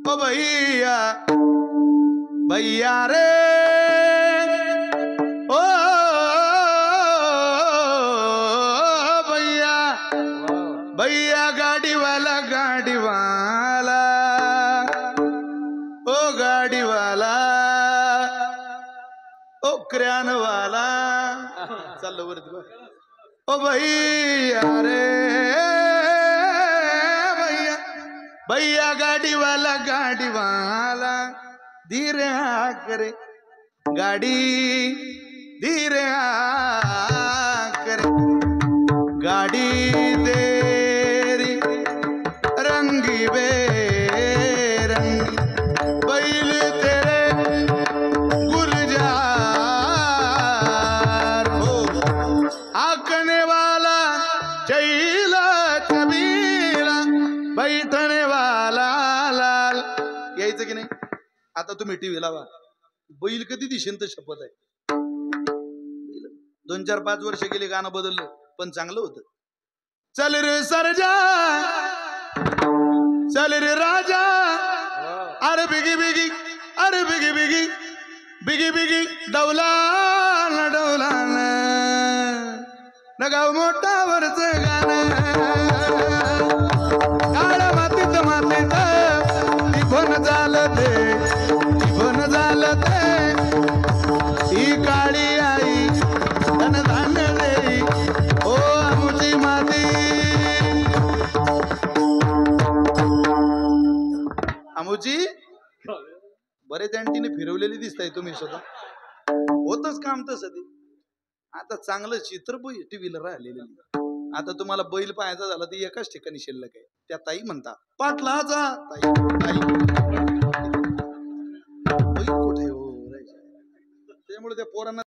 ओ भैया भैया रे ओ भैया भैया गाड़ी वाला ओ गाड़ी वाला ओ क्रियान वाला चाललो वरती ओ भैया रे भैया भैया गाड़ी वाला धीरे करे गाड़ी धीरे करे गाड़ी तेरी रंगी बेरंगी बैल तेरे गुलजार हो आकने वाला चैला कबीरा बैठने वाला लाल यायचं की नाही आता तुम्ही टीव्ही लावा बैल कधी दिसेन तर शपथ आहे 2-4-5 वर्ष गेली गाणं बदललं पण चांगलं होतं चल रे सरजा चल रे राजा अरे बिगी बिगी अरे बिगी बिगी बिगी बिगी डौला नगाव मोठा वरच गाणं काळ्या मातीत टिफन झालं ते ही काळी आई धन धान्य देई ओ आमुची माती आमुची बरेच अँटीने फिरवलेली दिसताय तुम्ही स्वतः होतच काम तसं ते आता चांगलं चित्र टीव्हीला राहिलेलं आता तुम्हाला बैल पाहायचा झाला ती एकाच ठिकाणी शिल्लक आहे त्या ताई म्हणता पाटलाचा ताई बैल कुठे हो त्यामुळे त्या पोरांना